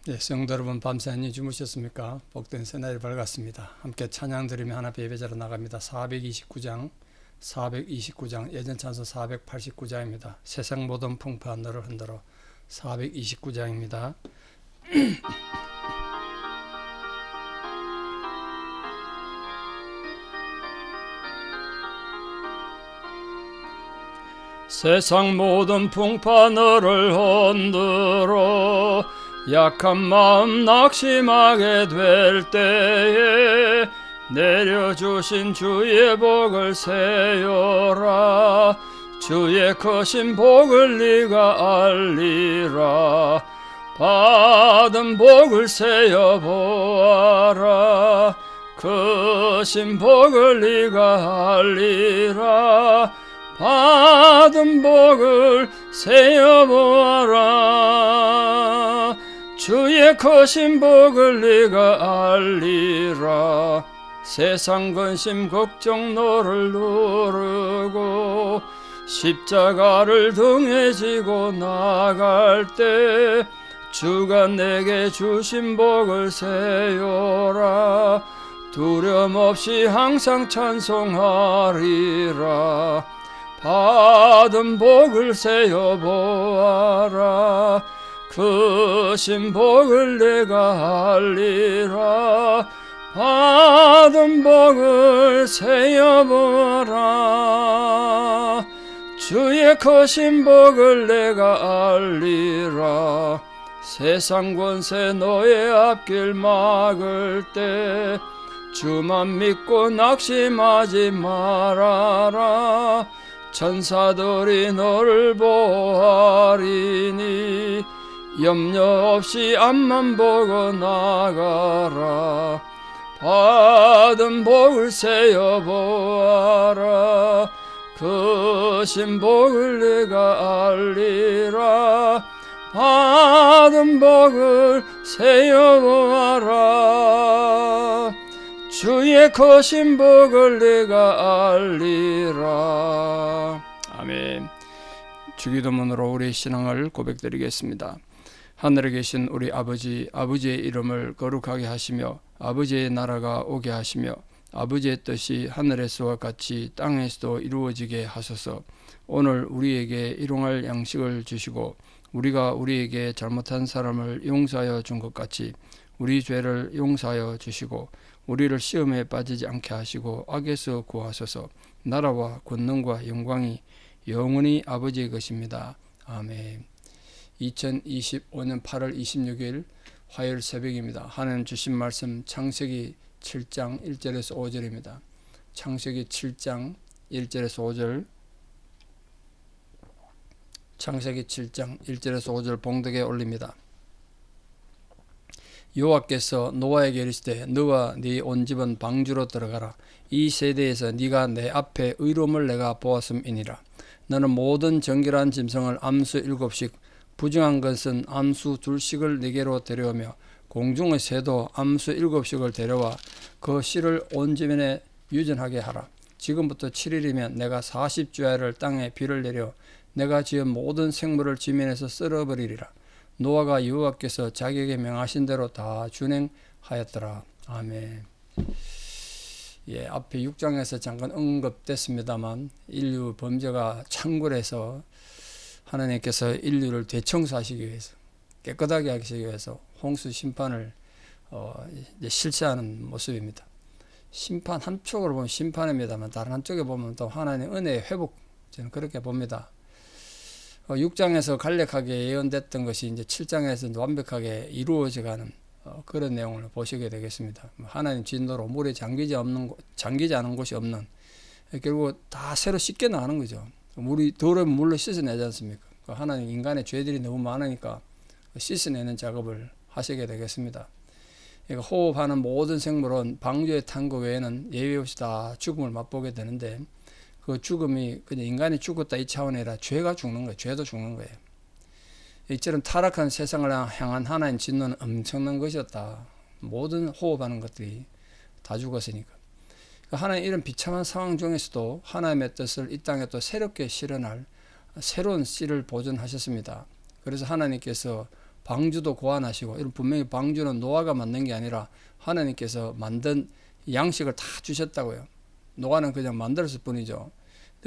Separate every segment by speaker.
Speaker 1: 네, 성도 여러분 밤새 안녕히 주무셨습니까? 복된 새날이 밝았습니다. 함께 찬양 드리며 하나님 예배자로 나갑니다. 429장 예전 찬송 489장입니다. 세상 모든 풍파 너를 흔들어 429장입니다. 세상 모든 풍파 너를 흔들어 약한 마음 낙심하게 될 때에 내려주신 주의 복을 세어라. 주의 크신 복을 네가 알리라. 받은 복을 세어 보아라. 크신 복을 네가 알리라. 받은 복을 세어 보아라. 주의 크신 복을 네가 알리라. 세상 근심 걱정 너를 누르고 십자가를 등에 지고 나갈 때 주가 내게 주신 복을 세우라. 두려움 없이 항상 찬송하리라. 받은 복을 세어 보아라. 크신 복을 내가 알리라. 받은 복을 세어 보아라. 주의 크신 복을 내가 알리라. 세상 권세 너의 앞길 막을 때 주만 믿고 낙심하지 말아라. 천사들이 너를 보호하리니 염려 없이 앞만 보고 나가라. 받은 복을 세어 보아라. 크신 복을 내가 알리라. 받은 복을 세어 보아라. 주의 크신 복을 내가 알리라. 아멘. 주기도문으로 우리 신앙을 고백드리겠습니다. 하늘에 계신 우리 아버지, 아버지의 이름을 거룩하게 하시며 아버지의 나라가 오게 하시며 아버지의 뜻이 하늘에서와 같이 땅에서도 이루어지게 하소서. 오늘 우리에게 일용할 양식을 주시고 우리가 우리에게 잘못한 사람을 용서하여 준 것 같이 우리 죄를 용서하여 주시고 우리를 시험에 빠지지 않게 하시고 악에서 구하소서. 나라와 권능과 영광이 영원히 아버지의 것입니다. 아멘. 2025년 8월 26일 화요일 새벽입니다. 하나님 주신 말씀 창세기 7장 1절에서 5절입니다. 창세기 7장 1절에서 5절, 창세기 7장 1절에서 5절 봉독에 올립니다. 여호와께서 노아에게 이르시되 너와 네 온 집은 방주로 들어가라. 이 세대에서 네가 내 앞에 의로움을 내가 보았음이니라. 너는 모든 정결한 짐승을 암수 7씩 부정한 것은 암수 2씩을 네게로 데려오며 공중의 새도 암수 7씩을 데려와 그 씨를 온 지면에 유전하게 하라. 지금부터 7일이면 내가 40주야를 땅에 비를 내려 내가 지은 모든 생물을 지면에서 쓸어버리리라. 노아가 여호와께서 자기에게 명하신 대로 다 준행하였더라. 아멘. 예, 앞에 6장에서 잠깐 언급됐습니다만 인류 범죄가 창궐해서 하나님께서 인류를 대청소하시기 위해서 깨끗하게 하시기 위해서 홍수 심판을 이제 실시하는 모습입니다. 심판 한쪽으로 보면 심판입니다만 다른 한쪽에 보면 또 하나님의 은혜의 회복, 저는 그렇게 봅니다. 6장에서 간략하게 예언됐던 것이 이제 7장에서 완벽하게 이루어져가는 그런 내용을 보시게 되겠습니다. 하나님 진노로 물에 잠기지 않은 곳이 없는, 결국 다 새로 씻겨 나가는 거죠. 물이 더러운 물로 씻어내지 않습니까? 하나님 인간의 죄들이 너무 많으니까 씻어내는 작업을 하시게 되겠습니다. 호흡하는 모든 생물은 방주에 탄 것 외에는 예외 없이 다 죽음을 맛보게 되는데 그 죽음이 그냥 인간이 죽었다 이 차원이 아니라 죄가 죽는 거예요. 죄도 죽는 거예요. 이처럼 타락한 세상을 향한 하나님 진노는 엄청난 것이었다. 모든 호흡하는 것들이 다 죽었으니까. 하나님 이런 비참한 상황 중에서도 하나님의 뜻을 이 땅에 또 새롭게 실현할 새로운 씨를 보존하셨습니다. 그래서 하나님께서 방주도 고안하시고, 이런 분명히 방주는 노아가 만든 게 아니라 하나님께서 만든 양식을 다 주셨다고요. 노아는 그냥 만들었을 뿐이죠.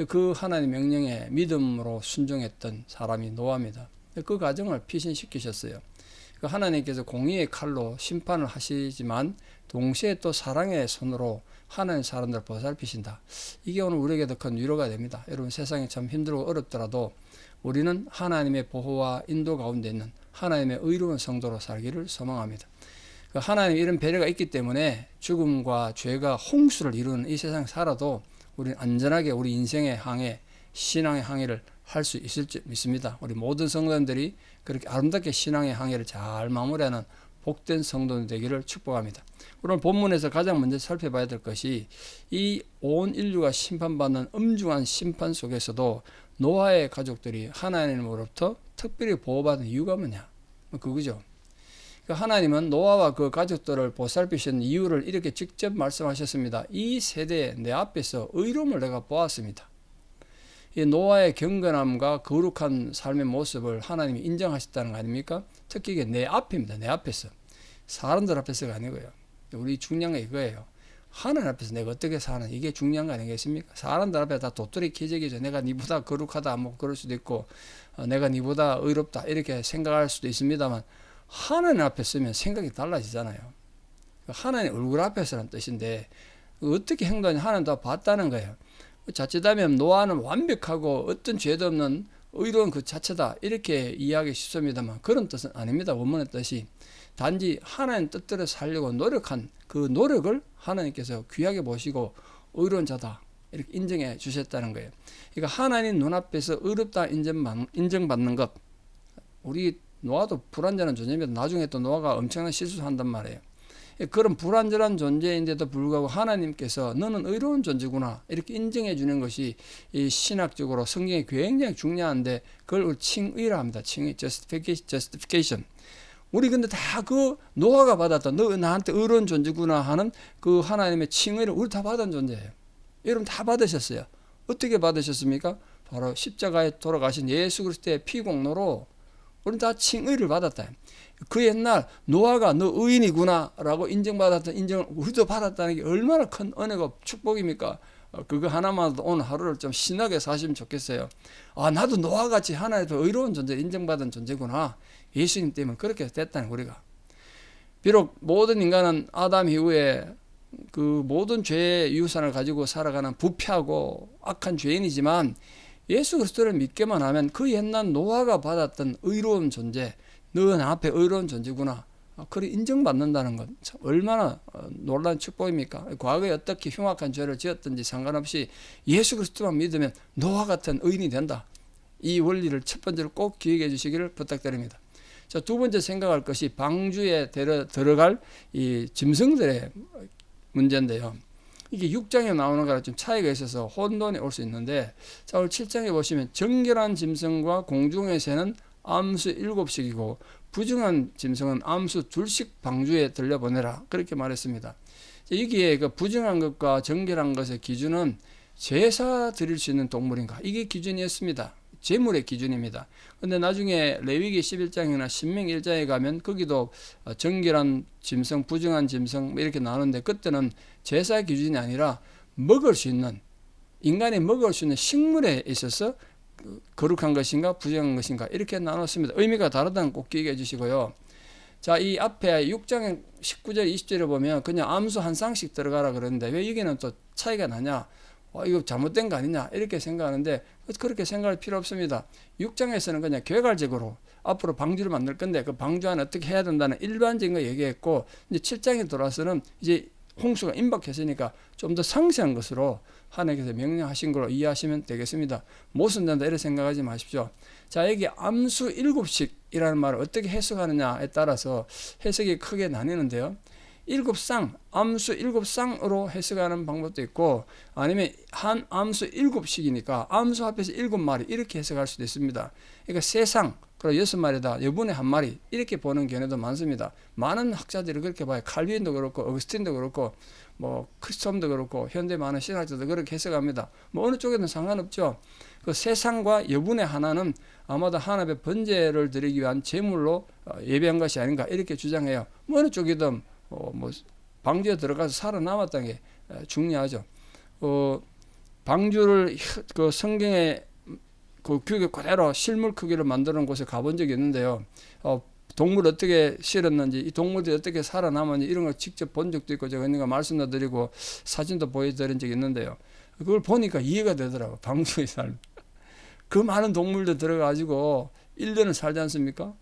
Speaker 1: 그 하나님 명령에 믿음으로 순종했던 사람이 노아입니다. 그 과정을 피신시키셨어요. 하나님께서 공의의 칼로 심판을 하시지만 동시에 또 사랑의 손으로 하나님 사람들을 보살피신다. 이게 오늘 우리에게도 큰 위로가 됩니다. 여러분, 세상이 참 힘들고 어렵더라도 우리는 하나님의 보호와 인도 가운데 있는 하나님의 의로운 성도로 살기를 소망합니다. 하나님의 이런 배려가 있기 때문에 죽음과 죄가 홍수를 이루는 이 세상 살아도 우리는 안전하게 우리 인생의 항해, 신앙의 항해를 할 수 있을 줄 믿습니다. 우리 모든 성도들이 그렇게 아름답게 신앙의 항해를 잘 마무리하는 복된 성도들 되기를 축복합니다. 오늘 본문에서 가장 먼저 살펴봐야 될 것이 이 온 인류가 심판받는 엄중한 심판 속에서도 노아의 가족들이 하나님으로부터 특별히 보호받은 이유가 뭐냐? 그거죠. 하나님은 노아와 그 가족들을 보살피신 이유를 이렇게 직접 말씀하셨습니다. 이 세대에 내 앞에서 의로움을 내가 보았습니다. 이 노아의 경건함과 거룩한 삶의 모습을 하나님이 인정하셨다는 거 아닙니까? 특히 이게 내 앞입니다. 내 앞에서. 사람들 앞에서가 아니고요. 우리 중요한 게 이거예요. 하나님 앞에서 내가 어떻게 사는, 이게 중요한 거 아니겠습니까? 사람들 앞에 다 도토리 키재기죠. 내가 니보다 거룩하다, 뭐 그럴 수도 있고, 내가 니보다 의롭다, 이렇게 생각할 수도 있습니다만, 하나님 앞에 서면 생각이 달라지잖아요. 하나님 얼굴 앞에서라는 뜻인데, 어떻게 행동하냐, 하나님 다 봤다는 거예요. 자칫하면 노아는 완벽하고 어떤 죄도 없는 의로운 그 자체다, 이렇게 이해하기 쉽습니다만 그런 뜻은 아닙니다. 원문의 뜻이 단지 하나님 뜻대로 살려고 노력한 그 노력을 하나님께서 귀하게 보시고 의로운 자다, 이렇게 인정해 주셨다는 거예요. 그러니까 하나님 눈앞에서 의롭다 인정받는 것, 우리 노아도 불완전한 존재입니다. 나중에 또 노아가 엄청난 실수를 한단 말이에요. 그런 불완전한 존재인데도 불구하고 하나님께서 너는 의로운 존재구나, 이렇게 인정해 주는 것이 이 신학적으로 성경이 굉장히 중요한데, 그걸 칭의라 합니다. 칭의, justification. 우리 근데 다 그 노아가 받았다, 너 나한테 의로운 존재구나 하는 그 하나님의 칭의를 우리 다 받은 존재예요. 여러분 다 받으셨어요. 어떻게 받으셨습니까? 바로 십자가에 돌아가신 예수 그리스도의 피공로로 우리는 다 칭의를 받았다. 그 옛날 노아가 너 의인이구나 라고 인정받았던 인정을 우리도 받았다는 게 얼마나 큰 은혜고 축복입니까? 그거 하나만도 오늘 하루를 좀 신나게 사시면 좋겠어요. 아, 나도 노아같이 하나님의 의로운 존재, 인정받은 존재구나. 예수님 때문에 그렇게 됐다는 우리가. 비록 모든 인간은 아담 이후에 그 모든 죄의 유산을 가지고 살아가는 부패하고 악한 죄인이지만, 예수 그리스도를 믿기만 하면 그 옛날 노아가 받았던 의로운 존재, 너는 앞에 의로운 존재구나, 그래 인정받는다는 것, 참 얼마나 놀라운 축복입니까? 과거에 어떻게 흉악한 죄를 지었든지 상관없이 예수 그리스도만 믿으면 노아 같은 의인이 된다. 이 원리를 첫 번째로 꼭 기억해 주시기를 부탁드립니다. 자, 두 번째 생각할 것이 방주에 들어갈 이 짐승들의 문제인데요. 이게 6장에 나오는 거랑 좀 차이가 있어서 혼돈이 올 수 있는데, 자, 오늘 7장에 보시면 정결한 짐승과 공중의 새는 암수 7씩이고 부정한 짐승은 암수 2씩 방주에 들려보내라, 그렇게 말했습니다. 여기에 그 부정한 것과 정결한 것의 기준은 제사 드릴 수 있는 동물인가, 이게 기준이었습니다. 제물의 기준입니다. 근데 나중에 레위기 11장이나 신명기 1장에 가면 거기도 정결한 짐승, 부정한 짐승 이렇게 나오는데, 그때는 제사의 기준이 아니라 먹을 수 있는, 인간이 먹을 수 있는 식물에 있어서 거룩한 것인가 부정한 것인가 이렇게 나눴습니다. 의미가 다르다는 꼭 기억해 주시고요. 자, 이 앞에 6장 19절 20절에 보면 그냥 암수 한 쌍씩 들어가라 그러는데, 왜 여기는 또 차이가 나냐, 이거 잘못된 거 아니냐 이렇게 생각하는데, 그렇게 생각할 필요 없습니다. 6장에서는 그냥 개괄적으로 앞으로 방주를 만들 건데 그 방주 안에 어떻게 해야 된다는 일반적인 거 얘기했고, 이제 7장에 돌아서는 이제 홍수가 임박했으니까 좀 더 상세한 것으로 하나님께서 명령하신 걸로 이해하시면 되겠습니다. 못은 된다 이렇게 생각하지 마십시오. 자, 여기 암수 7씩이라는 말을 어떻게 해석하느냐에 따라서 해석이 크게 나뉘는데요. 7쌍, 암수 7쌍으로 해석하는 방법도 있고, 아니면 암수 7씩이니까 암수 합해서 7마리 이렇게 해석할 수도 있습니다. 그러니까 3쌍, 그리고 6마리다, 여분의 1마리 이렇게 보는 견해도 많습니다. 많은 학자들이 그렇게 봐요. 칼빈도 그렇고 어거스틴도 그렇고 뭐 크리스톰도 그렇고 현대 많은 신학자도 그렇게 해석합니다. 뭐 어느 쪽에는 상관없죠. 그 세상과 여분의 하나는 아마도 하나님의 번제를 드리기 위한 제물로 예배한 것이 아닌가 이렇게 주장해요. 뭐 어느 쪽이든 뭐 방주에 들어가서 살아남았다는 게 중요하죠. 방주를 그 성경에 그 규격에 그대로 실물 크기를 만드는 곳에 가본 적이 있는데요. 동물 어떻게 실었는지, 이 동물들이 어떻게 살아남았는지 이런 걸 직접 본 적도 있고 제가 있는 거 말씀도 드리고 사진도 보여드린 적이 있는데요. 그걸 보니까 이해가 되더라고요. 방주의 삶. 그 많은 동물들 들어가지고 1년을 살지 않습니까?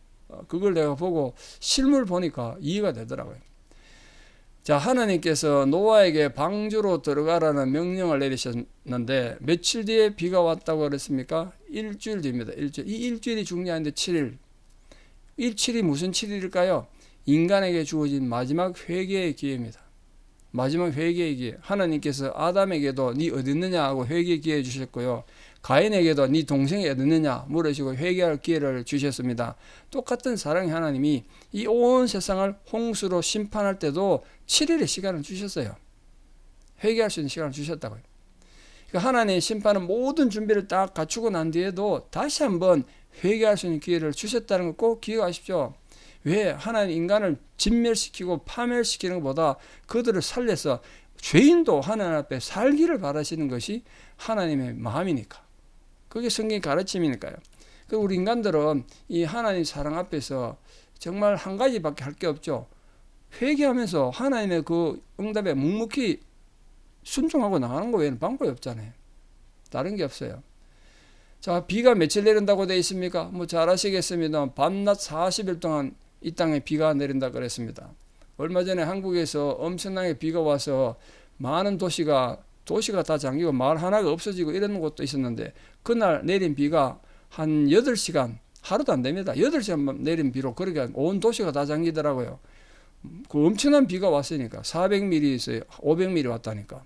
Speaker 1: 그걸 내가 보고 실물 보니까 이해가 되더라고요. 자, 하나님께서 노아에게 방주로 들어가라는 명령을 내리셨는데 며칠 뒤에 비가 왔다고 그랬습니까? 일주일 뒤입니다. 일주일. 이 일주일이 중요한데 7일. 이 7일이 무슨 7일일까요? 인간에게 주어진 마지막 회개의 기회입니다. 마지막 회개의 기회. 하나님께서 아담에게도 네 어디 있느냐 하고 회개의 기회 주셨고요. 가인에게도 네 동생이 어디 있느냐 물으시고 회개할 기회를 주셨습니다. 똑같은 사랑의 하나님이 이 온 세상을 홍수로 심판할 때도 7일의 시간을 주셨어요. 회개할 수 있는 시간을 주셨다고요. 그러니까 하나님의 심판은 모든 준비를 딱 갖추고 난 뒤에도 다시 한번 회개할 수 있는 기회를 주셨다는 거 꼭 기억하십시오. 왜? 하나님 인간을 진멸시키고 파멸시키는 것보다 그들을 살려서 죄인도 하나님 앞에 살기를 바라시는 것이 하나님의 마음이니까. 그게 성경의 가르침이니까요. 우리 인간들은 이 하나님 사랑 앞에서 정말 한 가지밖에 할 게 없죠. 회개하면서 하나님의 그 응답에 묵묵히 순종하고 나가는 거 외에는 방법이 없잖아요. 다른 게 없어요. 자, 비가 며칠 내린다고 되어 있습니까? 뭐 잘 아시겠습니다. 밤낮 40일 동안 이 땅에 비가 내린다 그랬습니다. 얼마 전에 한국에서 엄청나게 비가 와서 많은 도시가 다 잠기고 마을 하나가 없어지고 이런 곳도 있었는데 그날 내린 비가 한 8시간, 하루도 안 됩니다. 8시간 내린 비로 그러니까 온 도시가 다 잠기더라고요. 그 엄청난 비가 왔으니까 400mm 있어요. 500mm 왔다니까.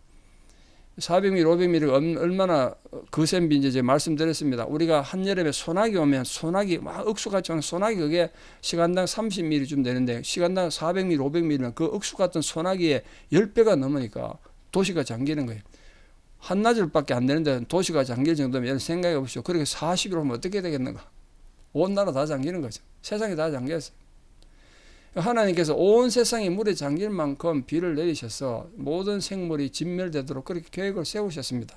Speaker 1: 400mm, 500mm가 얼마나 거센 비인지 제가 말씀드렸습니다. 우리가 한여름에 소나기 오면 소나기 막 억수같이 오는 소나기 그게 시간당 30mm쯤 되는데 시간당 400mm, 500mm면 그 억수 같은 소나기의 10배가 넘으니까 도시가 잠기는 거예요. 한나절밖에 안 되는데 도시가 잠길 정도면 생각해 보십시오. 그렇게 40일 오면 어떻게 되겠는가? 온 나라 다 잠기는 거죠. 세상이 다 잠겼어요. 하나님께서 온 세상이 물에 잠길 만큼 비를 내리셔서 모든 생물이 진멸되도록 그렇게 계획을 세우셨습니다.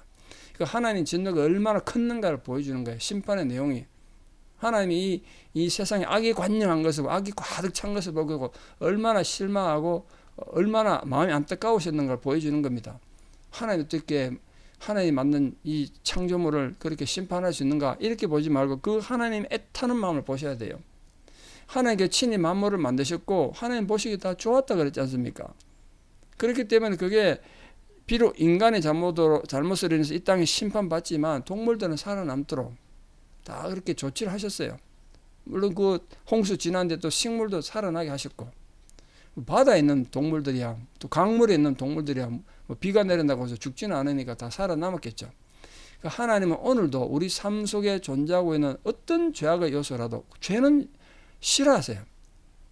Speaker 1: 그러니까 하나님 진노가 얼마나 컸는가를 보여주는 거예요. 심판의 내용이. 하나님이 이 세상에 악이 관영한 것을, 악이 가득 찬 것을 보고 얼마나 실망하고 얼마나 마음이 안타까우셨는가를 보여주는 겁니다. 하나님 어떻게 하나님 만든 이 창조물을 그렇게 심판할 수 있는가 이렇게 보지 말고 그 하나님 애타는 마음을 보셔야 돼요. 하나님께 친히 만물을 만드셨고 하나님 보시기에 다 좋았다 그랬지 않습니까? 그렇기 때문에 그게 비록 인간의 잘못을 인해서 이 땅에 심판받지만 동물들은 살아남도록 다 그렇게 조치를 하셨어요. 물론 그 홍수 지난데 또 식물도 살아나게 하셨고 바다에 있는 동물들이야 또 강물에 있는 동물들이야 뭐 비가 내린다고 해서 죽지는 않으니까 다 살아남았겠죠. 그러니까 하나님은 오늘도 우리 삶 속에 존재하고 있는 어떤 죄악의 요소라도 죄는 싫어하세요.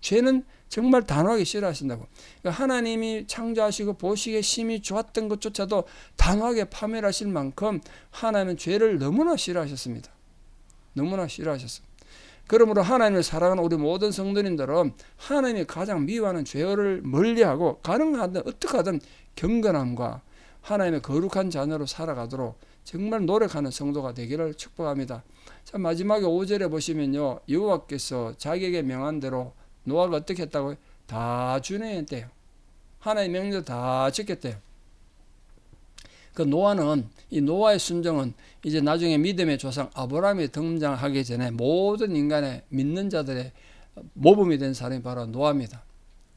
Speaker 1: 죄는 정말 단호하게 싫어하신다고. 그러니까 하나님이 창조하시고 보시기에 심히 좋았던 것조차도 단호하게 파멸하실 만큼 하나님은 죄를 너무나 싫어하셨습니다. 너무나 싫어하셨습니다. 그러므로 하나님을 사랑하는 우리 모든 성도님들은 하나님이 가장 미워하는 죄를 멀리하고 가능하든 어떻게 하든 경건함과 하나님의 거룩한 자녀로 살아가도록 정말 노력하는 성도가 되기를 축복합니다. 자, 마지막에 5절에 보시면요. 여호와께서 자기에게 명한 대로 노아가 어떻게 했다고요? 다 준행했대요. 하나님의 명령을 다 지켰대요. 그 노아는 이 노아의 순종은 이제 나중에 믿음의 조상 아브라함이 등장하기 전에 모든 인간의 믿는 자들의 모범이 된 사람이 바로 노아입니다.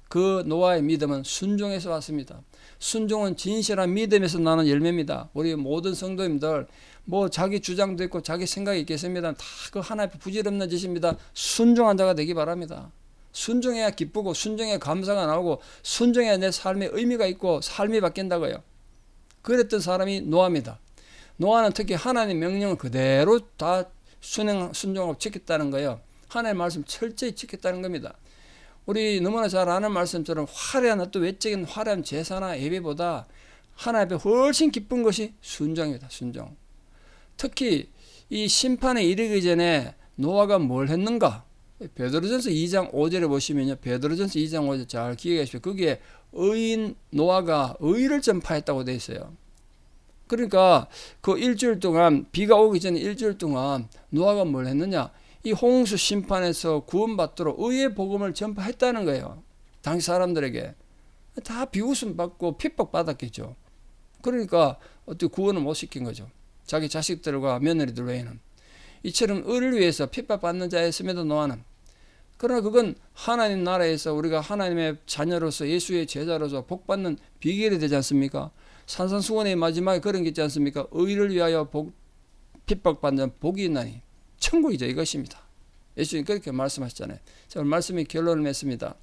Speaker 1: 그 노아의 믿음은 순종에서 왔습니다. 순종은 진실한 믿음에서 나는 열매입니다. 우리 모든 성도님들 뭐 자기 주장도 있고 자기 생각이 있겠습니다. 다 그 하나님 부질없는 짓입니다. 순종한 자가 되기 바랍니다. 순종해야 기쁘고 순종해야 감사가 나오고 순종해야 내 삶에 의미가 있고 삶이 바뀐다고요. 그랬던 사람이 노아입니다. 노아는 특히 하나님의 명령을 그대로 다 순종하고 지켰다는 거예요. 하나님의 말씀 철저히 지켰다는 겁니다. 우리 너무나 잘 아는 말씀처럼 화려한 어떤 외적인 화려한 제사나 예배보다 하나님 앞에 훨씬 기쁜 것이 순종입니다. 순종. 특히 이 심판에 이르기 전에 노아가 뭘 했는가? 베드로전서 2장 5절에 보시면요. 베드로전서 2장 5절 잘 기억하십시오. 거기에 의인 노아가 의를 전파했다고 되어 있어요. 그러니까 그 일주일 동안, 비가 오기 전에 일주일 동안 노아가 뭘 했느냐? 이 홍수 심판에서 구원받도록 의의 복음을 전파했다는 거예요. 당시 사람들에게. 다 비웃음 받고 핍박 받았겠죠. 그러니까 어떻게 구원을 못 시킨 거죠. 자기 자식들과 며느리들 외에는. 이처럼 의를 위해서 핍박받는 자였음에도 노아는. 그러나 그건 하나님 나라에서 우리가 하나님의 자녀로서 예수의 제자로서 복받는 비결이 되지 않습니까? 산산수원의 마지막에 그런 게 있지 않습니까? 의를 위하여 핍박받는 복이 있나니 천국이죠. 이것입니다. 예수님 그렇게 말씀하셨잖아요. 자, 오늘 말씀이 결론을 맺습니다.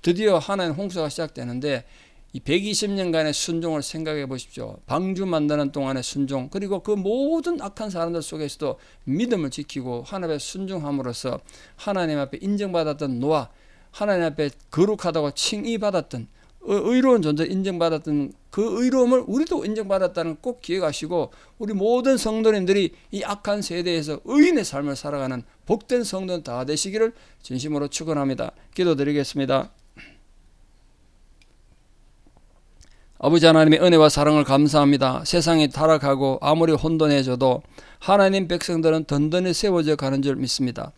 Speaker 1: 드디어 하나님 홍수가 시작되는데 이 120년간의 순종을 생각해 보십시오. 방주 만드는 동안의 순종, 그리고 그 모든 악한 사람들 속에서도 믿음을 지키고 하나님의 순종함으로써 하나님 앞에 인정받았던 노아, 하나님 앞에 거룩하다고 칭의받았던 의로운 존재 인정받았던 그 의로움을 우리도 인정받았다는 꼭 기억하시고, 우리 모든 성도님들이 이 악한 세대에서 의인의 삶을 살아가는 복된 성도는 다 되시기를 진심으로 축원합니다. 기도드리겠습니다. 아버지 하나님의 은혜와 사랑을 감사합니다. 세상이 타락하고 아무리 혼돈해져도 하나님 백성들은 든든히 세워져 가는 줄 믿습니다.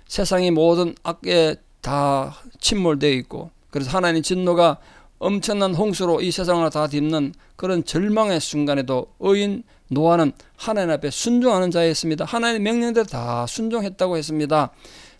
Speaker 1: 세상이 모든 악에 다 침몰되어 있고, 그래서 하나님 진노가 엄청난 홍수로 이 세상을 다 덮는 그런 절망의 순간에도 의인 노아는 하나님 앞에 순종하는 자였습니다. 하나님의 명령대로 다 순종했다고 했습니다.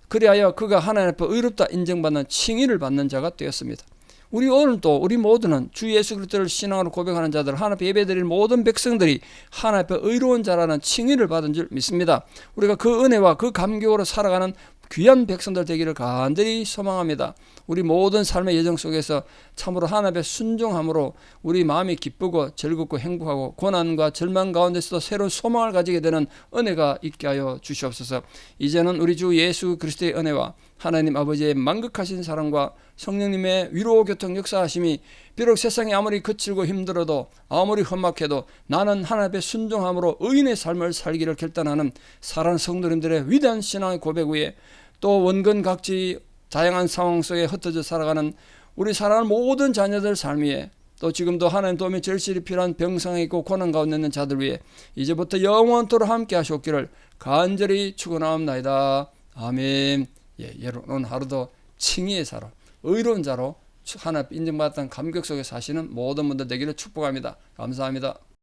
Speaker 1: 그리하여 그가 하나님 앞에 의롭다 인정받는 칭의를 받는 자가 되었습니다. 우리 오늘 또 우리 모두는 주 예수 그리스도를 신앙으로 고백하는 자들, 하나님 앞에 예배드릴 모든 백성들이 하나님 앞에 의로운 자라는 칭의를 받은 줄 믿습니다. 우리가 그 은혜와 그 감격으로 살아가는 귀한 백성들 되기를 간절히 소망합니다. 우리 모든 삶의 여정 속에서 참으로 하나님 앞에 순종함으로 우리 마음이 기쁘고 즐겁고 행복하고 고난과 절망 가운데서도 새로운 소망을 가지게 되는 은혜가 있게 하여 주시옵소서. 이제는 우리 주 예수 그리스도의 은혜와 하나님 아버지의 만극하신 사랑과 성령님의 위로 교통 역사하심이 비록 세상이 아무리 거칠고 힘들어도 아무리 험악해도 나는 하나님 앞에 순종함으로 의인의 삶을 살기를 결단하는 사랑하는 성도님들의 위대한 신앙의 고백 위에, 또 원근각지 다양한 상황 속에 흩어져 살아가는 우리 사랑하는 모든 자녀들 삶 위에, 또 지금도 하나님 도움이 절실히 필요한 병상에 있고 고난 가운데 있는 자들 위에 이제부터 영원토록 함께 하시옵기를 간절히 축원하옵나이다. 아멘. 여러분 오늘 하루도 칭의의 사로, 의로운 자로 하나님 인정받았던 감격 속에 사시는 모든 분들 되기를 축복합니다. 감사합니다.